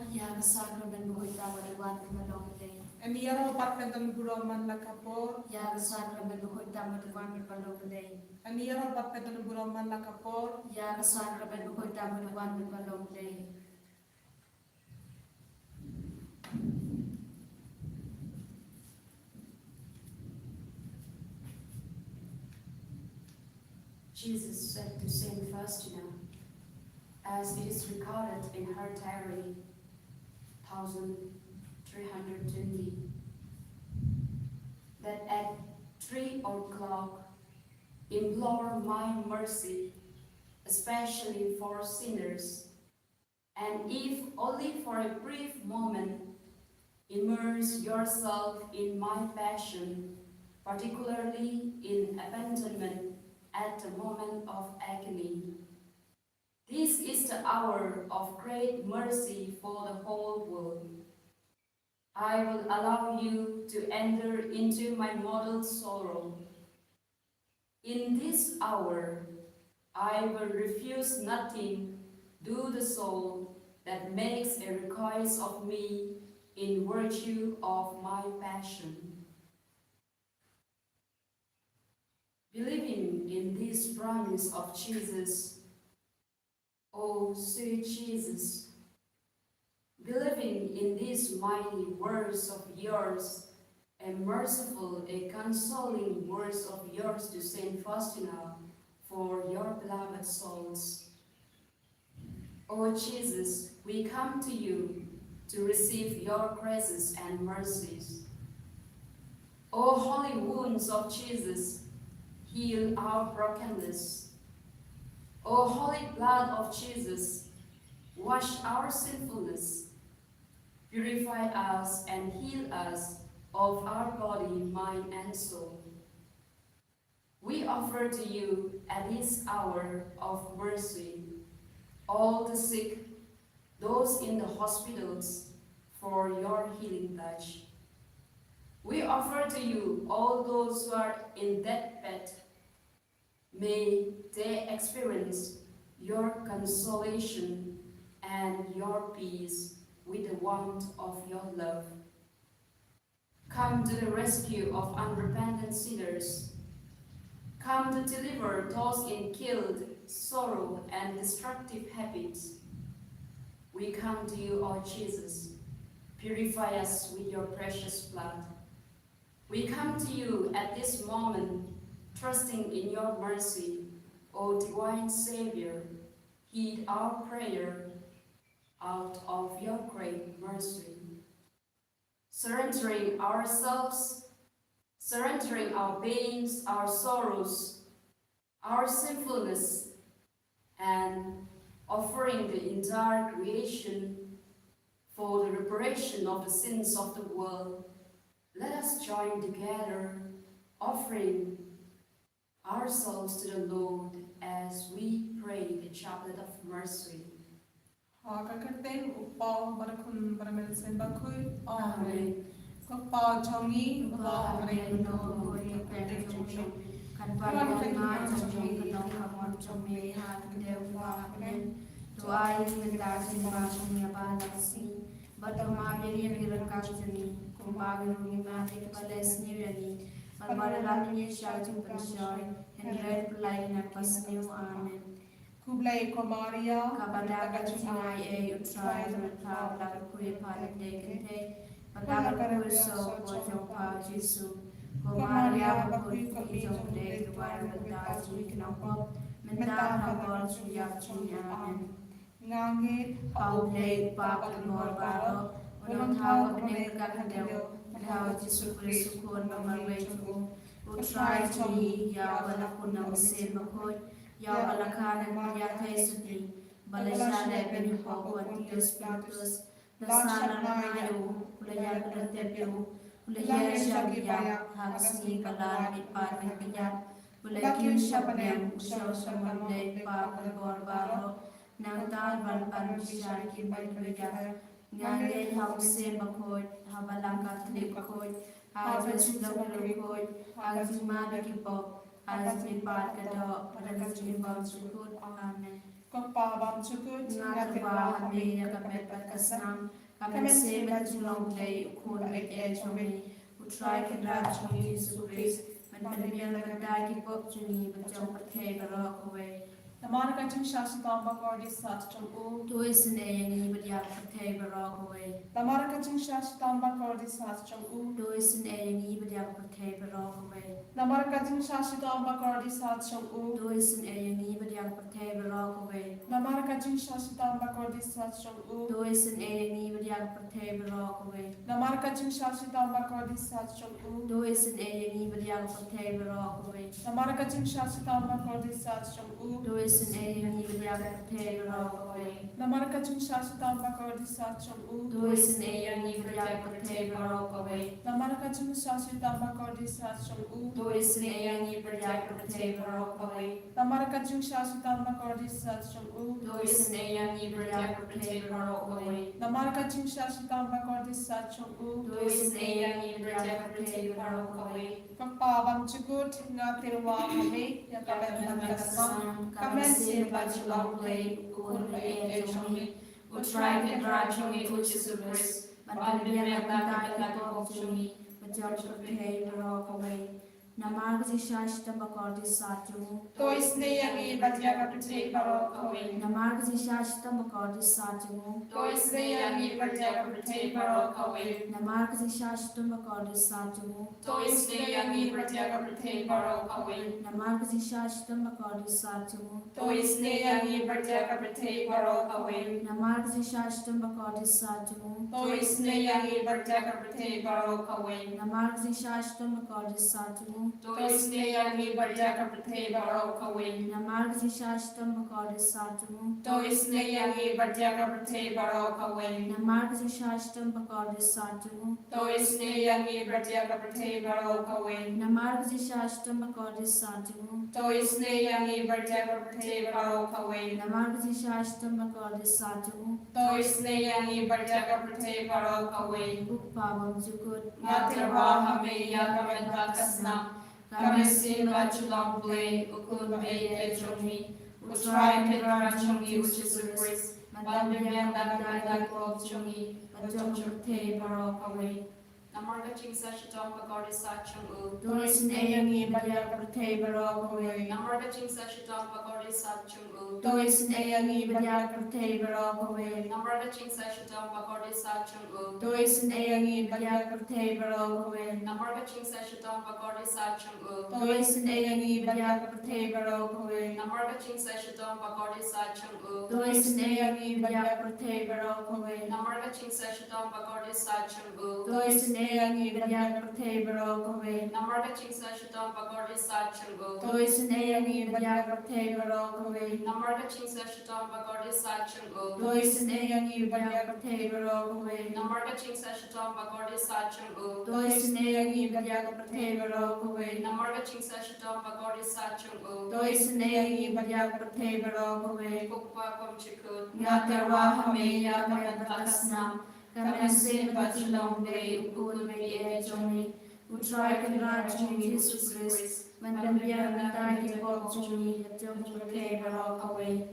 Ya kesakramen buhay tama duwan malong day. Aniara patpetan buraman la kapor. Ya kesakramen buhay tama duwan malong day. Aniara patpetan buraman la kapor. Ya kesakramen buhay tama duwan malong day. Jesus said to Saint Faustina, as it is recorded in her diary, 1320, that at 3 o'clock, implore my mercy, especially for sinners, and if only for a brief moment, immerse yourself in my passion, particularly in abandonment at the moment of agony. This is the hour of great mercy for the whole world. I will allow you to enter into my mortal sorrow. In this hour, I will refuse nothing to the soul that makes a request of me in virtue of my passion. Believing in this promise of Jesus, O sweet Jesus, believing in these mighty words of yours, a merciful, a consoling words of yours to Saint Faustina for your beloved souls. O Jesus, we come to you to receive your graces and mercies. O holy wounds of Jesus, heal our brokenness. O holy blood of Jesus, wash our sinfulness, purify us and heal us of our body, mind, and soul. We offer to you at this hour of mercy all the sick, those in the hospitals, for your healing touch. We offer to you all those who are in deathbed. May they experience your consolation and your peace with the warmth of your love. Come to the rescue of unrepentant sinners. Come to deliver those in guilt, sorrow, and destructive habits. We come to you, O Jesus. Purify us with your precious blood. We come to you at this moment, trusting in your mercy, O divine Savior. Heed our prayer out of your great mercy. Surrendering ourselves, surrendering our pains, our sorrows, our sinfulness, and offering the entire creation for the reparation of the sins of the world, let us join together, offering ourselves to the Lord as we pray the chaplet of mercy. Kakate upa barakun baramel sen bakui. Amen. Kapa chongi upa Amen. No Lord, pray for me. Kan paling ngai chong kan kamon chong me hat dewa amen. Doa minta simba chong ba nasi. Batama beri dirangkas jeni. Kumbang nungi mati pales nirani. Almaralan ni syajung pensyoy. Henry pelai napas new amen. Kublai Komaria, Kepada kacungai utrai terletak belakang kuih paling dekente. Pada kurso pojok pa Jesu. Komaria bakui kepijong dek luar bentar sui kenopop. Mentar hambol suyak cunya amen. Ngangit, Pau dek pak lemor baro. Unong tau kebening kakadeo. Menhau Jesu Kristukun memerwai cukup. Utrai cumi ya balakun nam sen makoi. Ya balakan yatai sutri. Balasada beni pokon Dios Spiritus. Lasana nayo. Ulayan penertebyo. Ulayan syabiyat. Hagasni kalan ipan nagkiyat. Ulayan syabiyat. Usaw sa manday pa kalbor baro. Nang talban panusyar kipan kuyat. Ngangay hause bakod. Habalang katolik bakod. Hagas lawalukod. Hagas madakipok. As we part the door, let us give our support. Amen. Pagpabang sukut nga trabaho kami kami pagkasam kami sema tulong play ukun may ejome utray kadra chumi Yesu Christ manpanabiyan nagdagi pop chumi bachong pathe barokwe Namara kaching shashita bakor di sat chung u. Dois nei badya pathe barokwe Namara kaching shashita bakor di sat chung u. Dois nei badya pathe barokwe Namara kaching shashita bakor di sat chung u. Dois nei badya pathe barokwe Namara kaching shashita bakor di sat chung u. Dois nei badya pathe barokwe Namara kaching shashita bakor di sat chung u. Dois nei badya pathe barokwe Namara kaching shashita bakor di sat chung u. Dois nei badya pathe barokwe Namara kaching shashita bakor di sat chung u. Dois nei badya pathe barokwe Namara kaching shashita bakor di sat chung u. Dois nei badya pathe barokwe Namara kaching shashita bakor di sat chung u. Dois nei badya pathe barokwe Namara kaching shashita bakor di sat chung u. Dois nei badya pathe barokwe Pagpabang sukut nga tirwa kami ya kamen kasam. Kami sema tulong play ukun may ejome utray kadra chumi Yesu Christ manpanabiyan nagdagi pop chumi bachong pathe barokwe Namag si shashta bakor di satu तो इसने यही बतिया का तुझे करो कवे Namag si shashta bakor di satu तो इसने यही बतिया का तुझे करो कवे Namag si shashta bakor di satu तो इसने यही बतिया का तुझे करो कवे Namag si shashta bakor di satu तो इसने यही बतिया का तुझे करो कवे Namag si shashta bakor di satu तो इसने यही बतिया का तुझे करो कवे Namag si shashta bakor di satu तो इसने यही बतिया का तुझे करो कवे Namag si shashta bakor di satu तो इसने यही बतिया का तुझे करो कवे Namag si shashta bakor di satu तो इसने यही बतिया का तुझे करो कवे Namag si shashta bakor di satu तो इसने यही बतिया का तुझे करो कवे Namag si shashta bakor di satu तो इसने यही बतिया का तुझे करो कवे Upawang sukut Ngatirwa hame ya kamen bakasna kame simba chulang play ukun may ejomi utray kadra chungi Yesu Christ manpanabiyan nagdagi pop chungi bachong pathe barokwe Namar kaching sashitong bakor di sat chung u. Dois nei badya pathe barokwe Namar kaching sashitong bakor di sat chung u. Dois nei badya pathe barokwe Namar kaching sashitong bakor di sat chung u. Dois nei badya pathe barokwe Namar kaching sashitong bakor di sat chung u. Dois nei badya pathe barokwe Namar kaching sashitong bakor di sat chung u. Dois nei badya pathe barokwe Namar kaching sashitong bakor di sat chung u. Dois nei badya pathe barokwe Namar kaching sashitong bakor di sat chung u. Dois nei badya pathe barokwe Namar kaching sashitong bakor di sat chung u. Dois nei badya pathe barokwe Namar kaching sashitong bakor di sat chung u. Dois nei badya pathe barokwe Namar kaching sashitong bakor di sat chung u. Dois nei badya pathe barokwe Pukpa kom chikut. Ngatirwa hame ya kamen bakasna kami sema tulong play ukun may ejome utray kadra chumi Yesu Christ manpanabiyan nagdagi pop chumi bachong pathe barokwe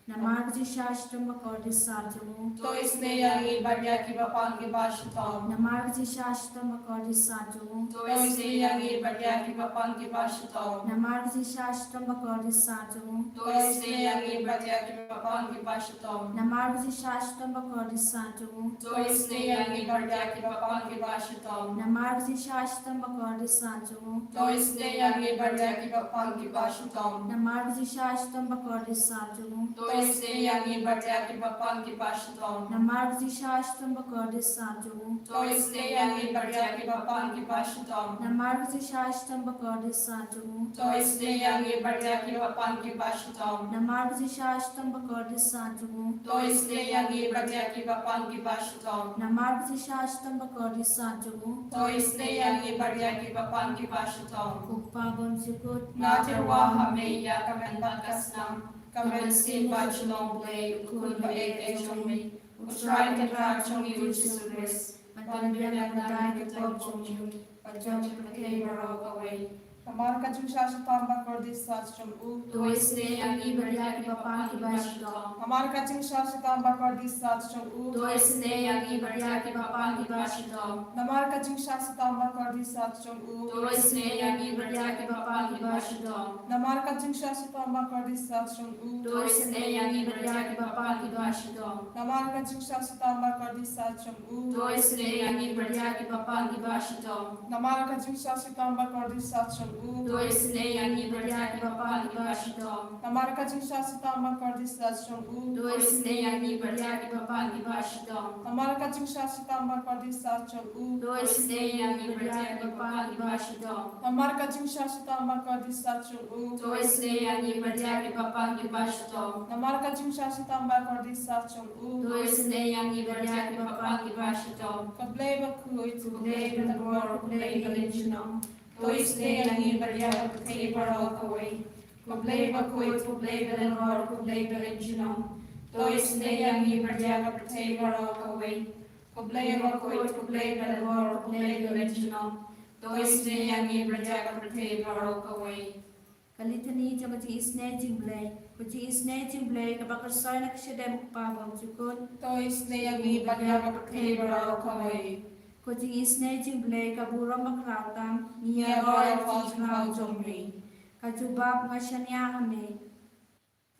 Namag si shashta bakor di satu तो इसने यही बतिया की बपांग की बाशिता Namag si shashta bakor di satu तो इसने यही बतिया की बपांग की बाशिता Namag si shashta bakor di satu तो इसने यही बतिया की बपांग की बाशिता Namag si shashta bakor di satu तो इसने यही बतिया की बपांग की बाशिता Namag si shashta bakor di satu तो इसने यही बतिया की बपांग की बाशिता Namag si shashta bakor di satu तो इसने यही बतिया की बपांग की बाशिता Namag si shashta bakor di satu तो इसने यही बतिया की बपांग की बाशिता Namag si shashta bakor di satu तो इसने यही बतिया की बपांग की बाशिता Namag si shashta bakor di satu तो इसने यही बतिया की बपांग की बाशिता Namag si shashta bakor di satu तो इसने यही बतिया की बपांग की बाशिता Upawang sukut Ngatirwa hame ya kamen bakasna kamen simba chulong play ukun may ejomi utray kadra chungi Yesu Christ manpanabiyan nagdagi pop chungi bachong pathe barokwe हमारा कच्ची शाश्वता बकवर्दी साचम उ तो इसने यंगी बढ़िया की पापा की बाशितो हमारा कच्ची शाश्वता बकवर्दी साचम उ तो इसने यंगी बढ़िया की पापा की बाशितो हमारा कच्ची शाश्वता बकवर्दी साचम उ तो इसने यंगी बढ़िया की पापा की बाशितो हमारा कच्ची शाश्वता बकवर्दी साचम उ तो इसने यंगी बढ़िया की पापा की बाशितो हमारा कच्ची शाश्वता बकवर्दी साचम उ तो इसने यंगी बढ़िया की पापा की बाशितो हमारा कच्ची शाश्वता बकवर्दी साचम उ तो इसने यंगी बढ़िया की पापा की बाशितो हमारा कच्ची शाश्वता बकवर्दी साचम उ तो इसने यंगी बढ़िया की पापा की बाशितो हमारा कच्ची शाश्वता बकवर्दी साचम उ तो इसने यंगी बढ़िया की पापा की बाशितो हमारा कच्ची शाश्वता बकवर्दी साचम उ तो इसने यंगी बढ़िया की पापा की बाशितो हमारा कच्ची शाश्वता बकवर्दी साचम उ तो इसने यंगी बढ़िया की पापा की बाशितो Kableva kuit, Kubleva the war, kubleva legionum. To isne yangi बढ़िया कुत्ते बड़ो कोई. Kubleva kuit, kubleva the war, kubleva legionum. To isne yangi बढ़िया कुत्ते बड़ो कोई. Kubleva kuit, kubleva the war, kubleva legionum. To isne yangi बढ़िया कुत्ते बड़ो कोई. Kalitani jamati isne jimblay. Kuji isne jimblay kabakar soy nakshedem pabam chukun. तो इसने यही बढ़िया कुत्ते बड़ो खोई Kuji isne jimblay kaburo makratam. ये रोय फौज भाव जोमरी Kajubab ngashanya hame.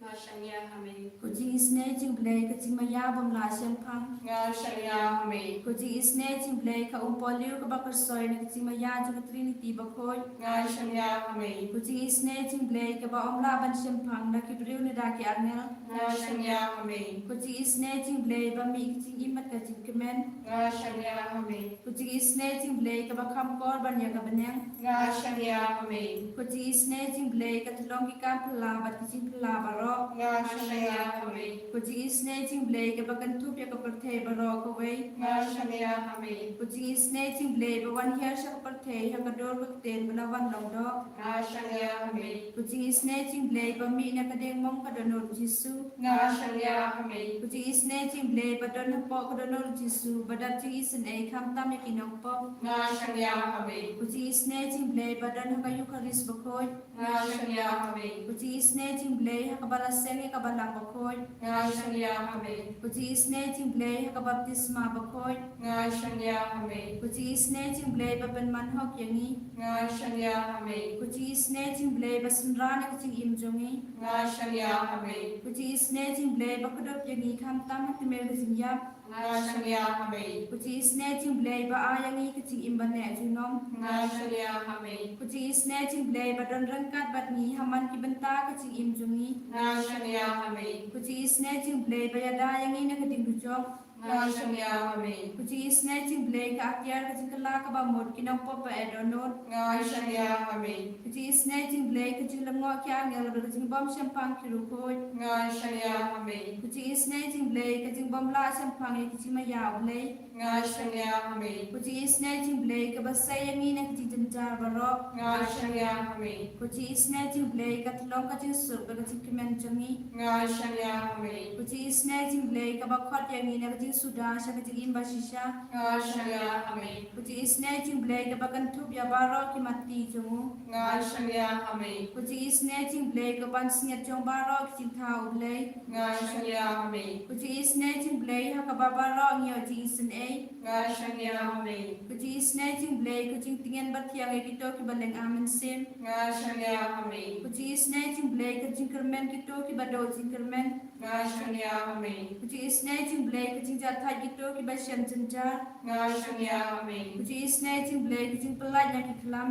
Ngashanya hame. Kuji isne jimblay kajimayabam la sempang. ngashanya hame Kuji isne jimblay ka umpoliu kabakar soy nakjimaya jugatrinity bakoy. ngashanya hame Kuji isne jimblay ka ba omla ban sempang nakibriu nidaki arnel. ngashanya hame Kuji isne jimblay ba mi kjing imat ka jingkemen. ngashanya hame Kuji isne jimblay ka ba kam kor ban ya ka beneng. ngashanya hame Kuji isne jimblay ka tulong ki kam pula bat kjing pula baro. ngashanya hame Kuji isne jimblay ka ba kan tup ya ka parthe baro ko wei. ngashanya hame Kuji isne jimblay ba wan hiar sa ka parthe ha ka dor ba ten ba wan long do. ngashanya hame Kuji isne jimblay ba mi na ka deng mong ka donor jisu. ngashanya hame Kuji isne jimblay ba don ha po ka donor jisu ba dat ji isne kam tam ya kinong po. ngashanya hame Kuji isne jimblay ba don ha ka yukaris ba koy. ngashanya hame Kuji isne jimblay ha ka balaseng ya ka balang ba koy. ngashanya hame Kuji isne jimblay ha ka baptisma ba koy. ngashanya hame Kuji isne jimblay ba ben manhok yangi. ngashanya hame Kuji isne jimblay ba sunrana ka jing imjongi. ngashanya hame Kuji isne jimblay ba kudop yangi kam tam ha timel ka jing yap. ngashanya hame Kuji isne jimblay ba ayangi ka jing imban ne jinom. ngashanya hame Kuji isne jimblay ba don rangkat bat ni haman ki benta ka jing imjongi. ngashanya hame Kuji isne jimblay ba yada yangi na ka ding dujok. ngashanya hame Kuji isne jimblay ka akyar ka jing kala ka ba mod kinong popa edonot. ngashanya hame Kuji isne jimblay ka jing lango kya ngel ba ka jing bom sempang ki rukoy. ngashanya hame Kuji isne jimblay ka jing bom la sempang ki jing mayaw lay. ngashanya hame Kuji isne jimblay ka ba sayangi na ka jing janjar barok. ngashanya hame Kuji isne jimblay ka tlong ka jing sur ba ka jing kimen jangi. ngashanya hame Kuji isne jimblay ka ba khot yangi na ka jing suda sa ka jing imba shisha. ngashanya hame Kuji isne jimblay ka ba kan thup ya baro ki mati jongu. ngashanya hame Kuji isne jimblay ka ban singet jong baro ki jing tha ublay. ngashanya hame Kuji isne jimblay ha ka ba baro ngiyo jing isin ay. ngashanya hame Kuji isne jimblay ka jing tingen bat yang ay kito ki baleng amen sim. ngashanya hame Kuji isne jimblay ka jing kermen kito ki ba do jing kermen. ngashanya hame Kuji isne jimblay ka jing jatha kito ki ba shen janjar. ngashanya hame Kuji isne jimblay ka jing pelaj na ki kelam.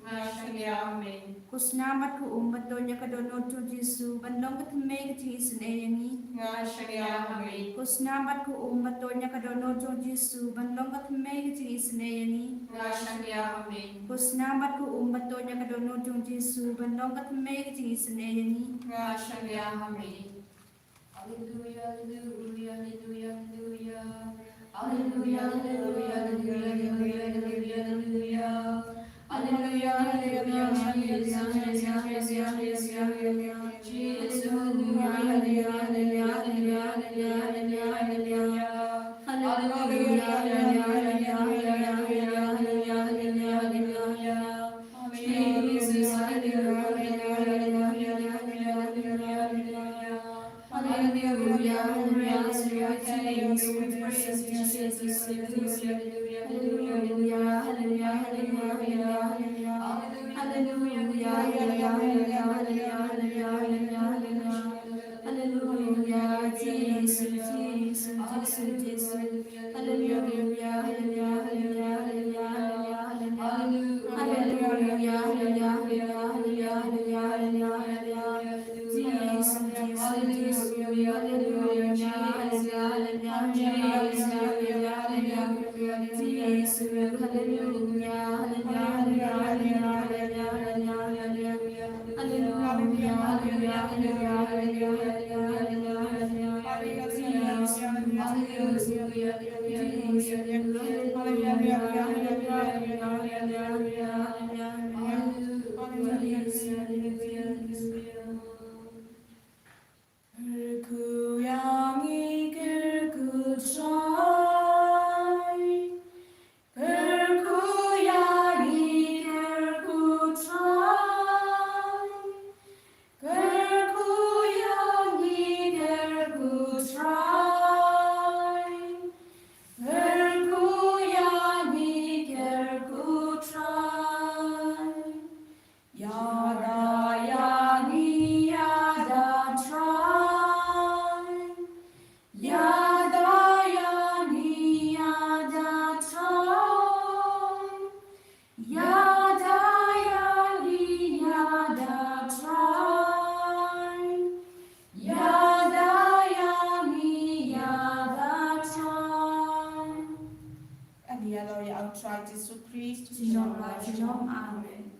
ngashanya hame Kusnamat ku umbat donya ka dono tu Jesu bandong ka thume ka jing isin ay yangi. ngashanya hame Kusnamat ku umbat donya ka dono tu Jesu bandong ka thume ka jing isin ay yangi. ngashanya hame Kusnamat ku umbat donya ka dono tu Jesu bandong ka thume ka jing isin ay yangi. ngashanya hame Hallelujah, hallelujah, hallelujah, hallelujah. Hallelujah, hallelujah, hallelujah, hallelujah, hallelujah. Hallelujah, hallelujah, hallelujah, hallelujah, hallelujah, hallelujah. Jesus, hallelujah, hallelujah, hallelujah, hallelujah, hallelujah, hallelujah. Hallelujah, hallelujah, hallelujah, hallelujah, hallelujah, hallelujah, hallelujah. Jesus, Jesus, hallelujah, hallelujah, hallelujah, hallelujah, hallelujah, hallelujah, hallelujah, hallelujah, Jesus, Jesus, Jesus, Jesus, hallelujah, hallelujah, hallelujah, hallelujah, hallelujah, hallelujah, Jesus, Jesus, Jesus, hallelujah, 고양이 끌구차이 끌고양이 끌구차이 끌고양이 끌구차이 끌고양이 끌구차이 야다 야니 야다 try 야다 야니 야다 try 야다 야니 야다 try 야다 야니 야다 try. And the other I'll try to Christ. Genom Amen.